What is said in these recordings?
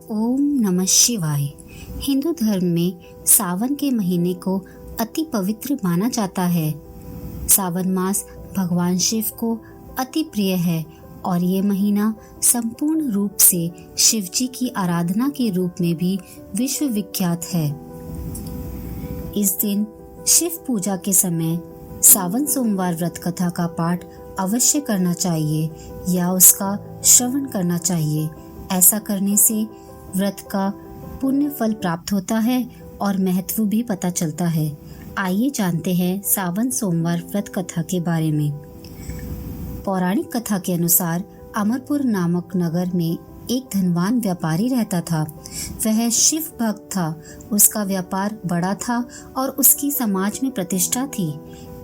ओम नमः शिवाय। हिंदू धर्म में सावन के महीने को अति पवित्र माना जाता है। सावन मास भगवान शिव को अति प्रिय है और ये महीना संपूर्ण रूप से शिव जी की आराधना के रूप में भी विश्व विख्यात है। इस दिन शिव पूजा के समय सावन सोमवार व्रत कथा का पाठ अवश्य करना चाहिए या उसका श्रवण करना चाहिए। ऐसा करने से व्रत का पुण्य फल प्राप्त होता है और महत्व भी पता चलता है। आइए जानते हैं सावन सोमवार व्रत कथा के बारे में। पौराणिक कथा के अनुसार अमरपुर नामक नगर में एक धनवान व्यापारी रहता था। वह शिव भक्त था। उसका व्यापार बड़ा था और उसकी समाज में प्रतिष्ठा थी।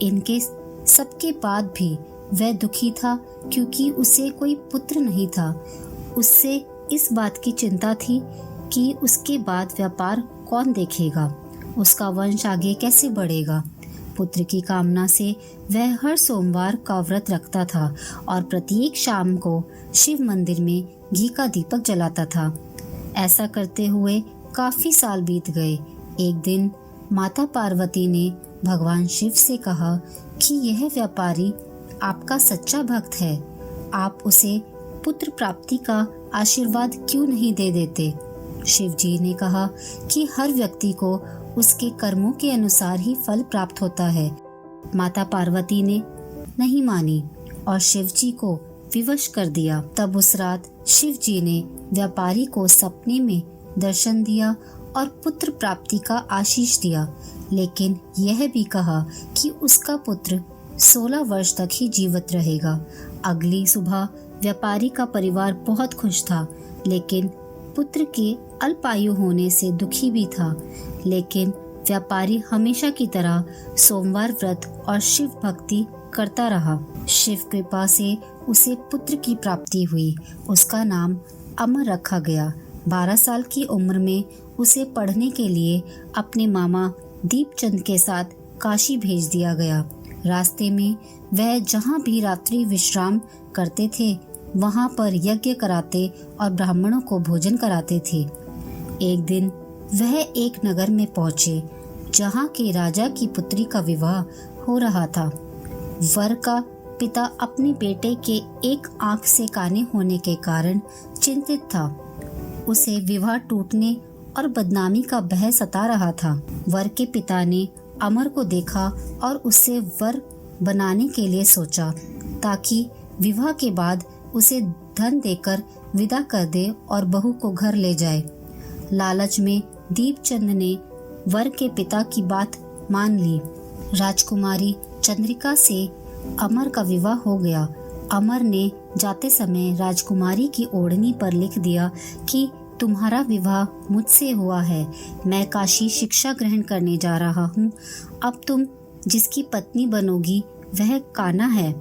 इनके सबके बाद भी वह दुखी था क्योंकि उसे कोई पुत्र नहीं था। उससे इस बात की चिंता थी कि उसके बाद व्यापार कौन देखेगा, उसका वंश आगे कैसे बढ़ेगा। पुत्र की कामना से वह हर सोमवार का व्रत रखता था और प्रत्येक शाम को शिव मंदिर में घी का दीपक जलाता था। ऐसा करते हुए काफी साल बीत गए। एक दिन माता पार्वती ने भगवान शिव से कहा कि यह व्यापारी आपका सच्चा भक्त है, आप उसे पुत्र प्राप्ति का आशीर्वाद क्यों नहीं दे देते। शिव जी ने कहा कि हर व्यक्ति को उसके कर्मों के अनुसार ही फल प्राप्त होता है। माता पार्वती ने नहीं मानी और शिव जी को विवश कर दिया। तब उस रात शिव जी ने व्यापारी को सपने में दर्शन दिया और पुत्र प्राप्ति का आशीष दिया, लेकिन यह भी कहा कि उसका पुत्र 16 वर्ष तक ही जीवित रहेगा। अगली सुबह व्यापारी का परिवार बहुत खुश था, लेकिन पुत्र के अल्पायु होने से दुखी भी था। लेकिन व्यापारी हमेशा की तरह सोमवार व्रत और शिव भक्ति करता रहा। शिव कृपा से उसे पुत्र की प्राप्ति हुई। उसका नाम अमर रखा गया। 12 साल की उम्र में उसे पढ़ने के लिए अपने मामा दीपचंद के साथ काशी भेज दिया गया। रास्ते में वह जहाँ भी रात्रि विश्राम करते थे वहाँ पर यज्ञ कराते और ब्राह्मणों को भोजन कराते थे। एक दिन वह एक नगर में पहुँचे जहाँ के राजा की पुत्री का विवाह हो रहा था। वर का पिता अपने बेटे के एक आंख से काने होने के कारण चिंतित था। उसे विवाह टूटने और बदनामी का भय सता रहा था। वर के पिता ने अमर को देखा और उससे वर बनाने के लिए सोचा ताकि विवाह के बाद उसे धन देकर विदा कर दे और बहू को घर ले जाए। लालच में दीपचंद ने वर के पिता की बात मान ली। राजकुमारी चंद्रिका से अमर का विवाह हो गया। अमर ने जाते समय राजकुमारी की ओढ़नी पर लिख दिया कि तुम्हारा विवाह मुझसे हुआ है। मैं काशी शिक्षा ग्रहण करने जा रहा हूँ। अब तुम जिसकी पत्नी बनोगी वह कान्हा है।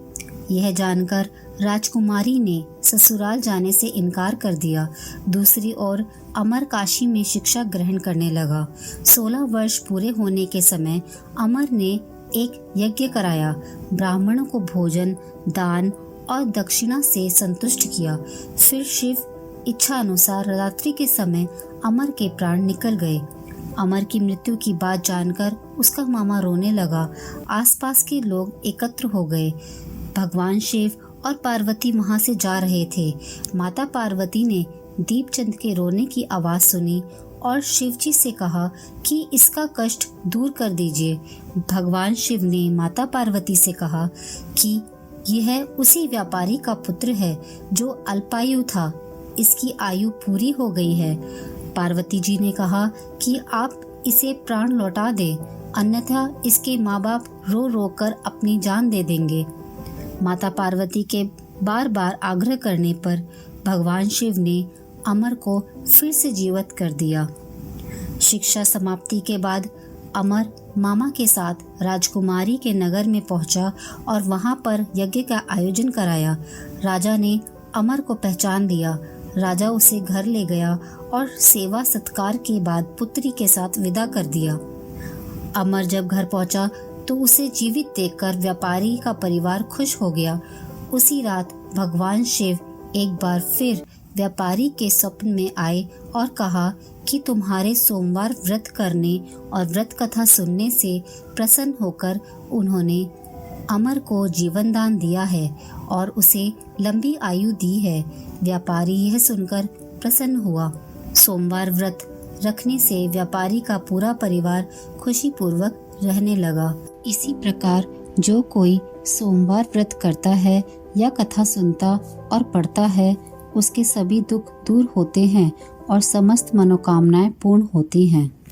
यह जानकर राजकुमारी ने ससुराल जाने से इनकार कर दिया। दूसरी ओर अमर काशी में शिक्षा ग्रहण करने लगा। 16 वर्ष पूरे होने के समय अमर ने एक यज्ञ कराया। ब्राह्मणों को भोजन, दान और दक्षिणा से संतुष्ट किया। फिर शिव इच्छा अनुसार रात्रि के समय अमर के प्राण निकल गए। अमर की मृत्यु की बात जानकर उसका मामा रोने लगा। आसपास के लोग एकत्र हो गए। भगवान शिव और पार्वती वहां से जा रहे थे। माता पार्वती ने दीपचंद के रोने की आवाज सुनी और शिव जी से कहा कि इसका कष्ट दूर कर दीजिए। भगवान शिव ने माता पार्वती से कहा कि यह उसी व्यापारी का पुत्र है जो अल्पायु था। इसकी आयु पूरी हो गई है। पार्वती जी ने कहा कि आप इसे प्राण लौटा दें, अन्यथा इसके माँ बाप रो रो कर अपनी जान दे देंगे। माता पार्वती के बार बार आग्रह करने पर भगवान शिव ने अमर को फिर से जीवित कर दिया। शिक्षा समाप्ति के बाद अमर मामा के साथ राजकुमारी के नगर में पहुंचा और वहां पर यज्ञ का आयोजन कराया। राजा ने अमर को पहचान लिया। राजा उसे घर ले गया और सेवा सत्कार के बाद पुत्री के साथ विदा कर दिया। अमर जब घर पहुंचा तो उसे जीवित देखकर व्यापारी का परिवार खुश हो गया। उसी रात भगवान शिव एक बार फिर व्यापारी के स्वप्न में आए और कहा कि तुम्हारे सोमवार व्रत करने और व्रत कथा सुनने से प्रसन्न होकर उन्होंने अमर को जीवन दान दिया है और उसे लंबी आयु दी है। व्यापारी यह सुनकर प्रसन्न हुआ। सोमवार व्रत रखने से व्यापारी का पूरा परिवार खुशीपूर्वक रहने लगा। इसी प्रकार जो कोई सोमवार व्रत करता है या कथा सुनता और पढ़ता है, उसके सभी दुख दूर होते हैं और समस्त मनोकामनाएं पूर्ण होती हैं।